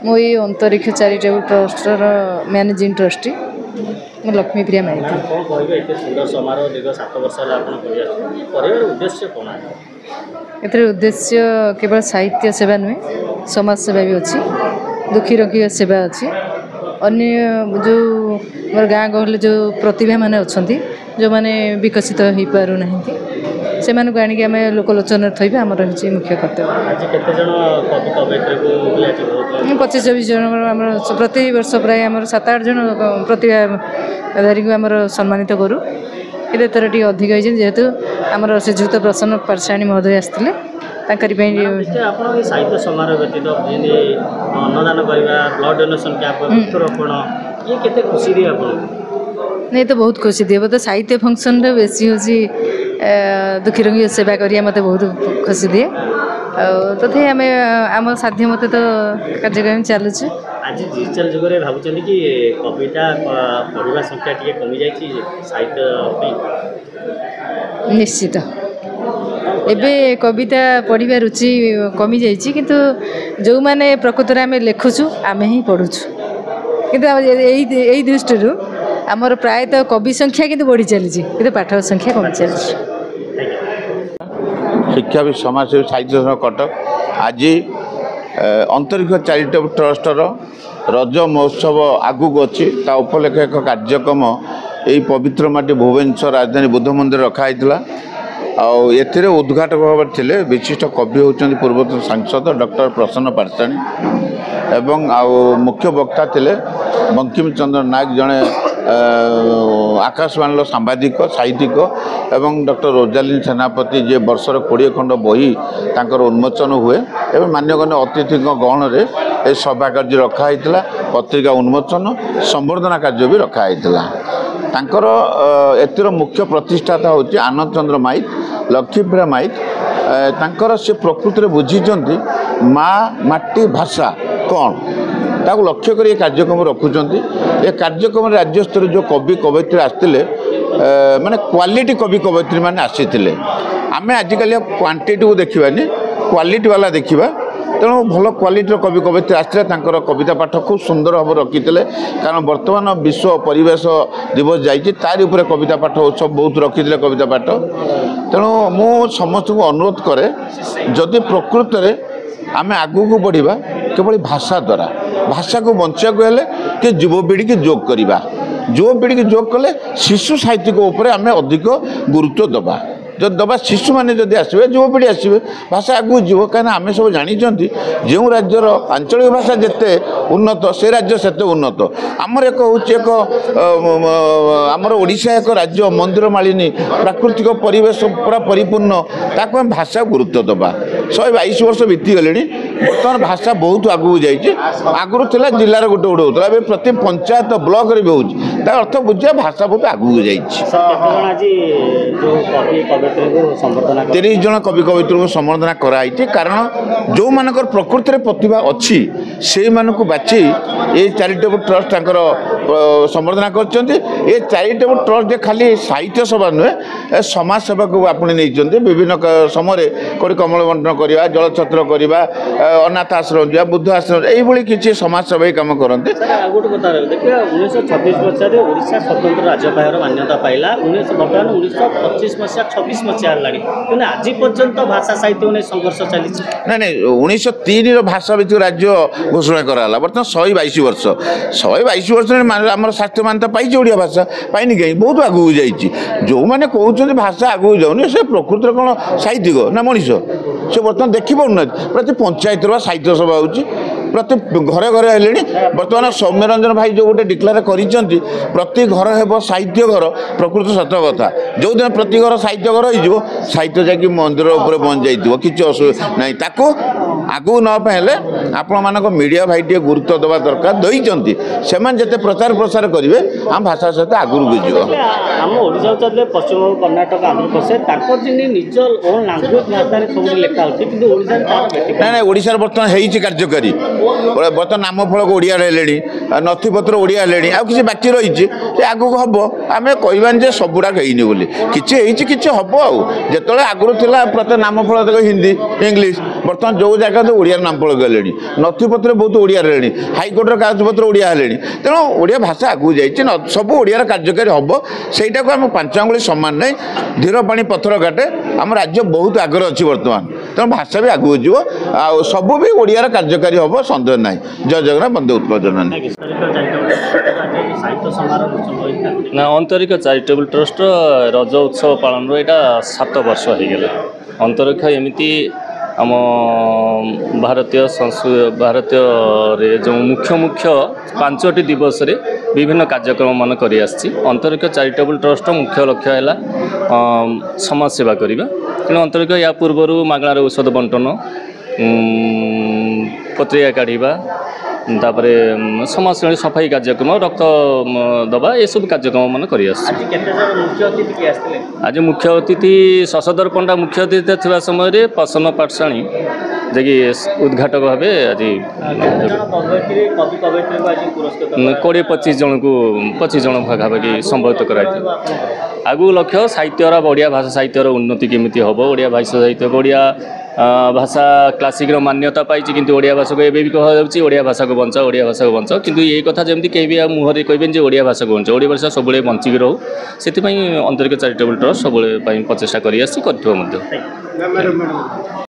मुझे अंतरिक्ष charitable ट्रस्टर managing trustee मैं लक्ष्मी प्रिया माइक। कौन कहे इतने सुंदर समारोह दीर्घ 7 वर्ष उद्देश्य कौन है? एथर उद्देश्य केवल साहित्य सेवा नुहे समाज सेवा भी अच्छी दुखी रोगी सेवा अच्छी अन्य जो मोर गाँ गहल जो प्रतिभा माने अच्छा जो मैंने विकसित हो पार ना से आणिक आम लोकलोचन थी आमर हूँ मुख्य कर्तव्य। 25-26 जन आम प्रति वर्ष प्राय आम 7-8 जन प्रतिभाधारी को आम सम्मानित करूँ एथर टी अधिक होती जेहेतु आमर श्रीजुक्त प्रसन्न पाठशाणी महोदय आसते साहित्य समारोह व्यतीत अन्नदान करवा ब्लड डोनेशन कैंप वृक्षरोपण ये केते खुशी दिए नहीं तो बहुत खुशी दिए तो साहित्य फंक्शन रे बेसी होची दुखी रोगी सेवा करिया मते बहुत खुशी दिए तथे आम आम साध्य मते तो कार्यक्रम चलुच। आज डिजिटल जुग रे भाबुचंदी कि कविता पढ़िबा संख्या टिके कमी जाइछि साहित्य निश्चित एबे कविता पढ़िबा रुचि कमी जाइछि किंतु जो माने प्रकृति आम लिखुछु आम ही पढ़ुछु किंतु एई दृष्टि आमर प्रायतः कवि संख्या किंतु बढ़ी चली कि पाठक संख्या कमी चली। शिक्षा भी समाजसेवी साहित्य कटक आज अंतरिक्ष चैरिटेबल ट्रस्टर रज महोत्सव आगू अच्छी उपलक्षे एक कार्यक्रम यही पवित्र माटी भुवनेश्वर राजधानी बुद्ध मंदिर रखाई एथिरे उद्घाटक भाव थे विशिष्ट कवि होती पूर्वतन सांसद डॉक्टर प्रसन्न पाठशाणी एवं मुख्य वक्ता थे बंकिम चंद्र नायक जड़े आकाशवाणी सांबादिक साहित्यिक एवं डॉक्टर रोजालिन सेनापति जे वर्षर 20 खंड बही तांकर उन्मोचन हुए एवं मान्यगण्य अतिथि गहन में सभा कार्य रखाई पत्रिका उन्मोचन संबर्धना कार्य भी रखाई तांकर एतिर मुख्य प्रतिष्ठाता होची आनंद चंद्र माइक लक्ष्मीप्रिया माइक तांकर से प्रकृति में बुझीचंती माँ माटी भाषा कौन ताको लक्ष्य कर कार्यक्रम रखुंट ए कार्यक्रम राज्य स्तर जो कवि कवयित्री आसते माने क्वालिटी कवि कवयित्री मैंने आसी आम आजिकल क्वांटिटी को देखानी क्वालिटी वाला देखा तेणु भल क्वालिटर कवि कवयित्री आसते कविता पाठ खूब सुंदर भाव रखी कारण बर्तमान विश्व परिवेश दिवस जाइए तारि उपरे कविता पाठ उत्सव बहुत रखी कविता पाठ तेणु मु समस्त को अनुरोध करे जदि प्रकृत में आम आगू बढ़ा केवल भाषा द्वारा भाषा को बचा कि युवपीढ़ी की जोग करवा युवपीढ़ी की जोग कले शिशु साहित्य उपर आम अधिक गुरुत्व दबा जो दबा शिशु मैंने जब आसवे युवपीढ़ी आसवे भाषा आगू जीव कहीं आम सब जानते जो राज्यर आंचलिक भाषा जिते उन्नत से राज्य से उन्नत आमर एक हूँ आमर ओडिशा एक राज्य मंदिर मालिनी प्राकृतिक परिवेश पूरा परिपूर्ण ताको हम भाषा गुरुत्व दबा 122 वर्ष बीतीगले बर्तमान भाषा बहुत आगू जाइए आगुरी था जिलार गोटे गोटे होता है प्रति पंचायत ब्लॉक रे भी होता अर्थ बुझे भाषा बहुत आगू जाइए 30 जन कवि कवित्री को संबर्धना कराई कारण जो मानकर प्रकृति में प्रतिभा अच्छी से मानक बाछी ये चैरिटेबल ट्रस्ट संबर्धना कर चैरिटेबल ट्रस्ट खाली साहित्य सभा नुहे समाज सेवा को आपणे नहीं विभिन्न समय कोई कमल बंटन करवा जल छत्र करवा अनाथ आश्रम जा बुद्ध आश्रम यही किसी समाज सेवा कम करते। गोटे कथा देखिए 1936 मसीह ओडिशा स्वतंत्र राज्य पाइबार मान्यता पाइला बर्तमान 1925 मसीहा 26 मसीहा है आज पर्यंत भाषा साहित्य ने संघर्ष चली ना 1903 भाषा भित्तिक राज्य घोषणा कराला बर्तमान 122 वर्ष 122 वर्ष आम शास्त्रीय मान्यता पाई ओडिया भाषा पाइनि कहीं बहुत आगू जाइए जो मैंने कहते भाषा आगू जाऊनी से प्रकृति कौन साहित्यिक ना मनीष से बर्तमान देखी पाऊना प्रति पंचायत साहित्य सभा होची प्रति घरे घरे हेले बर्तमान सौम्यरंजन भाई जो गोटे डिक्लेयर करिसेंती प्रति घर हेब साहित्य घर प्रकृति सत कथा जो दिन प्रति घर साहित्य घर हो साहित्य जाकि मंदिर उपर पहुँच जाइए किसी असुविधा ना ताको आगू न पाइले आपण मानक मीडिया भाई टे गुरुत्व देवा दरकार देइचंती सेमान जते प्रचार प्रसार करिवे हम भाषा सहित आगु गुजियो हम ओडिसा चले पश्चिम कर्नाटक आंध्र प्रदेश ताकर जिनि निज ओन लैंग्वेज भाषा रे सब लेखा होची किंतु ओडिसा तार ना ओडिसा बर्तमान हेइची कार्यकारी बर्तमान नाम फलक ओडिया हेलेनी नथिपत्र ओडिया हेलेनी आ किसी बाकी रही आगू हम आम कहबानी जे सबुड़ा हेनी बोली किसी किसी हम आउ जिते आगुरी प्रत्येक नाम फल हिंदी इंग्लीश बर्तमान जो जगह କିନ୍ତୁ ଓଡ଼ିଆର ନାମ ଫଳକ ହେଲେଣି, ନଥିପତ୍ର ବହୁତ ଓଡ଼ିଆ ହେଲେଣି, ହାଇକୋର୍ଟର କାଗଜପତ୍ର ଓଡ଼ିଆ ହେଲେଣି। ତେଣୁ ଓଡ଼ିଆ ଭାଷା ଆଗକୁ ଯାଇଛି, ସବୁ ଓଡ଼ିଆର କାର୍ଯ୍ୟକାରୀ ହେବ। ସେଇଟାକୁ ଆମ ପାଞ୍ଚ ଆଙ୍ଗୁଳି ସମାନ ନାହିଁ, ଧୀର ପାଣି ପଥର କାଟେ। ଆମ ରାଜ୍ୟ ବହୁତ ଆଗରେ ଅଛି ବର୍ତ୍ତମାନ, ତେଣୁ ଭାଷା ବି ଆଗକୁ ଯିବ, ଆଉ ସବୁ ବି ଓଡ଼ିଆର କାର୍ଯ୍ୟକାରୀ ହେବ, ସନ୍ଦେହ ନାହିଁ। ଜୟ ଜଗନ୍ନାଥ, ବନ୍ଦେ ଉତ୍କଳ ଜନନୀ। ନା ଅନ୍ତରିକ ଚାରିଟେବୁଲ ଟ୍ରଷ୍ଟର ରଜ ଉତ୍ସବ ପାଳନର ଏଇଟା 7 ବର୍ଷ ହେଇଗଲା। ଅନ୍ତରିକ୍ଷ ଏମିତି ଆମ ଭାରତୀୟରେ ଯେଉଁ ମୁଖ୍ୟ 5ଟି ଦିବସରେ ବିଭିନ୍ନ କାର୍ଯ୍ୟକ୍ରମ ମାନ କରି ଆସିଛି। ଅନ୍ତରିକ୍ଷ ଚାରିଟେବୁଲ ଟ୍ରଷ୍ଟର ମୁଖ୍ୟ ଲକ୍ଷ୍ୟ ହେଲା ସମାଜସେବା କରିବା। ତେଣୁ ଅନ୍ତରିକ୍ଷ ୟା ପୂର୍ବରୁ ମାଗଣାରେ ଔଷଧ ବଣ୍ଟନ, ପତ୍ରିକା କାଢ଼ିବା, ତାପରେ ସମାଜସେବା ସଫାଇ କାର୍ଯ୍ୟକ୍ରମ, ରକ୍ତ ଦେବା, ଏସବୁ କାର୍ଯ୍ୟକ୍ରମ ମାନ କରି ଆସିଛି। ଆଜି ମୁଖ୍ୟ ଅତିଥି ଶଶଧର ପଣ୍ଡା ମୁଖ୍ୟ ଅତିଥି ଥିବା ସମୟରେ ପ୍ରସନ୍ନ ପାଠଶାଣୀ ଯିଏକି ଉଦ୍ଘାଟକ ଭାବେ ଆଜି 20-25 ଜଣଙ୍କୁ 25 ଜଣ ପାଖାପାଖି ସମ୍ବୋଧିତ କରାଯାଇଥିଲା। ଆଗକୁ ଲକ୍ଷ୍ୟ ସାହିତ୍ୟର ଓଡ଼ିଆ ଭାଷା ସାହିତ୍ୟର ଉନ୍ନତି କେମିତି ହେବ, ଓଡ଼ିଆ ଭାଷା ସାହିତ୍ୟ, ଓଡ଼ିଆ ଭାଷା କ୍ଲାସିକ୍ର ମାନ୍ୟତା ପାଇଛି, କିନ୍ତୁ ଓଡ଼ିଆ ଭାଷାକୁ ଏବେ ବି କୁହାଯାଉଛି ଓଡ଼ିଆ ଭାଷାକୁ ବଞ୍ଚାଅ, ଓଡ଼ିଆ ଭାଷାକୁ ବଞ୍ଚାଅ। କିନ୍ତୁ ଏଇ କଥା ଯେମିତି କେହି ବି ଆଉ ମୁହଁରେ କହିବେନି ଯେ ଓଡ଼ିଆ ଭାଷାକୁ ବଞ୍ଚାଅ। ଓଡ଼ିଆ ଭାଷା ସବୁବେଳେ ବଞ୍ଚିକି ରହୁ, ସେଥିପାଇଁ ଅନ୍ତରିକ୍ଷ ଚାରିଟେବୁଲ ଟ୍ରଷ୍ଟ ସବୁବେଳେ ପାଇଁ ପ୍ରଚେଷ୍ଟା କରି ଆସିଛି, କରିଥିବ ମଧ୍ୟ।